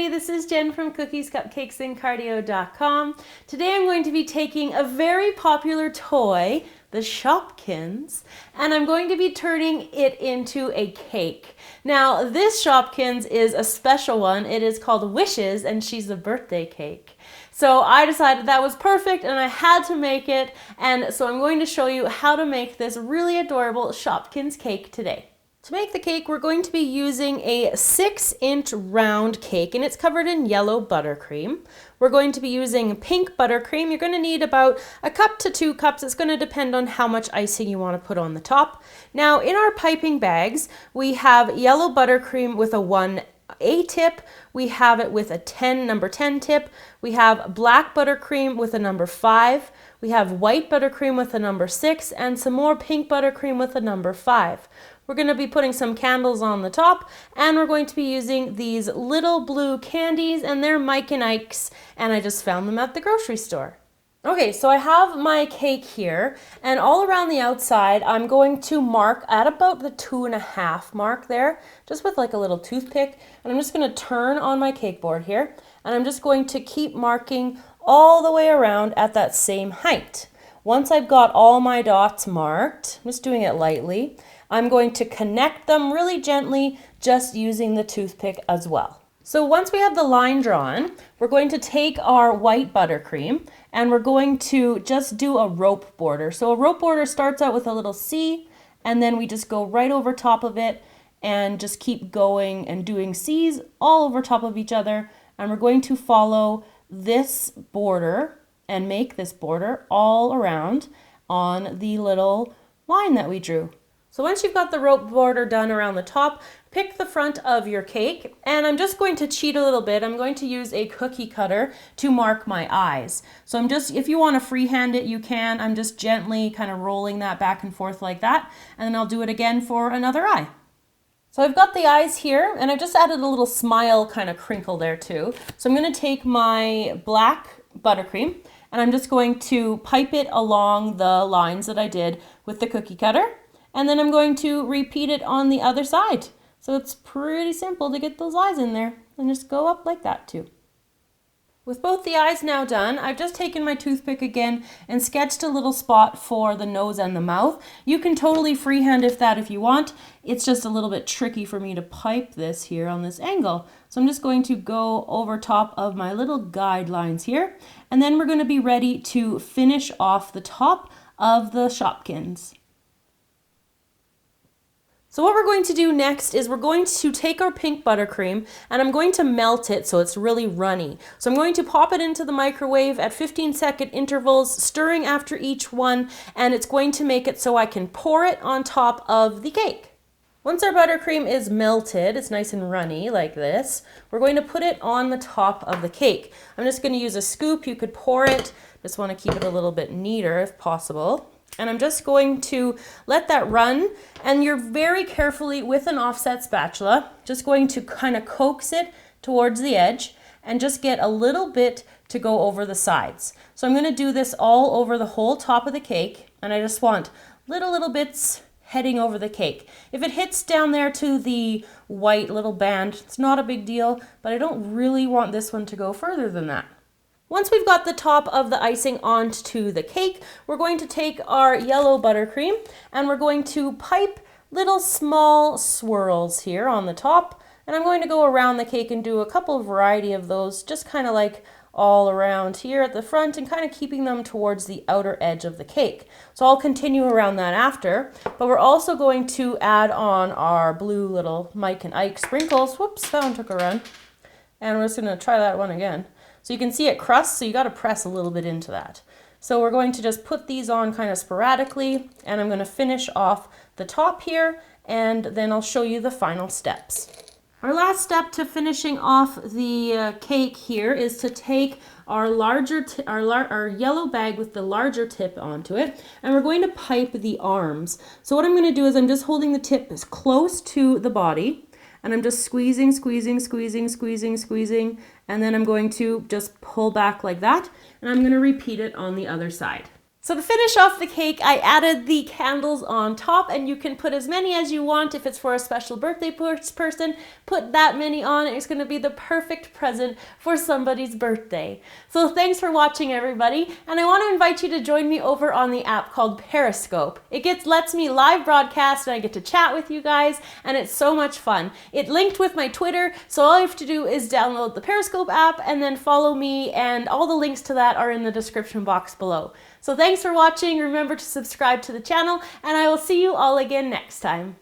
Hey, this is Jen from Cookies, Cupcakes, and Cardio.com. Today I'm going to be taking a very popular toy, the Shopkins, and I'm going to be turning it into a cake. Now, this Shopkins is a special one. It is called Wishes, and she's a birthday cake. So I decided that was perfect and I had to make it, and so I'm going to show you how to make this really adorable Shopkins cake today. To make the cake, we're going to be using a 6-inch round cake, and it's covered in yellow buttercream. We're going to be using pink buttercream. You're going to need about a cup to 2 cups. It's going to depend on how much icing you want to put on the top. Now, in our piping bags, we have yellow buttercream with a 1A tip. We have it with a number 10 tip. We have black buttercream with a number 5. We have white buttercream with a number 6, and some more pink buttercream with a number 5. We're going to be putting some candles on the top, and we're going to be using these little blue candies, and they're Mike and Ike's, and I just found them at the grocery store. Okay, so I have my cake here, and all around the outside, I'm going to mark at about the 2.5 mark there, just with like a little toothpick, and I'm just going to turn on my cake board here, and I'm just going to keep marking all the way around at that same height. Once I've got all my dots marked, I'm just doing it lightly, I'm going to connect them really gently, just using the toothpick as well. So once we have the line drawn, we're going to take our white buttercream and we're going to just do a rope border. So a rope border starts out with a little C, and then we just go right over top of it and just keep going and doing C's all over top of each other. And we're going to follow this border and make this border all around on the little line that we drew. So once you've got the rope border done around the top, pick the front of your cake, and I'm just going to cheat a little bit. I'm going to use a cookie cutter to mark my eyes. So if you want to freehand it, you can. I'm just gently kind of rolling that back and forth like that, and then I'll do it again for another eye. So I've got the eyes here, and I've just added a little smile kind of crinkle there too. So I'm going to take my black buttercream, and I'm just going to pipe it along the lines that I did with the cookie cutter. And then I'm going to repeat it on the other side. So it's pretty simple to get those eyes in there, and just go up like that too. With both the eyes now done, I've just taken my toothpick again and sketched a little spot for the nose and the mouth. You can totally freehand if you want. It's just a little bit tricky for me to pipe this here on this angle. So I'm just going to go over top of my little guidelines here, and then we're going to be ready to finish off the top of the Shopkins. So what we're going to do next is we're going to take our pink buttercream, and I'm going to melt it so it's really runny. So I'm going to pop it into the microwave at 15-second intervals, stirring after each one, and it's going to make it so I can pour it on top of the cake. Once our buttercream is melted, it's nice and runny like this, we're going to put it on the top of the cake. I'm just going to use a scoop. You could pour it. Just want to keep it a little bit neater if possible. And I'm just going to let that run, and you're very carefully with an offset spatula just going to kind of coax it towards the edge and just get a little bit to go over the sides. So I'm going to do this all over the whole top of the cake, and I just want little bits heading over the cake. If it hits down there to the white little band, it's not a big deal, but I don't really want this one to go further than that. Once we've got the top of the icing onto the cake, we're going to take our yellow buttercream and we're going to pipe little small swirls here on the top. And I'm going to go around the cake and do a couple variety of those, just kind of like all around here at the front and kind of keeping them towards the outer edge of the cake. So I'll continue around that after, but we're also going to add on our blue little Mike and Ike sprinkles. Whoops, that one took a run. And we're just going to try that one again. So you can see it crusts, so you got to press a little bit into that. So we're going to just put these on kind of sporadically, and I'm going to finish off the top here, and then I'll show you the final steps. Our last step to finishing off the cake here is to take our our yellow bag with the larger tip onto it, and we're going to pipe the arms. So what I'm going to do is I'm just holding the tip as close to the body, and I'm just squeezing, and then I'm going to just pull back like that, and I'm going to repeat it on the other side. So to finish off the cake, I added the candles on top, and you can put as many as you want. If it's for a special birthday person, put that many on. It's going to be the perfect present for somebody's birthday. So thanks for watching, everybody, and I want to invite you to join me over on the app called Periscope. It lets me live broadcast, and I get to chat with you guys, and it's so much fun. It linked with my Twitter, so all you have to do is download the Periscope app and then follow me, and all the links to that are in the description box below. So thanks for watching. Remember to subscribe to the channel, and I will see you all again next time.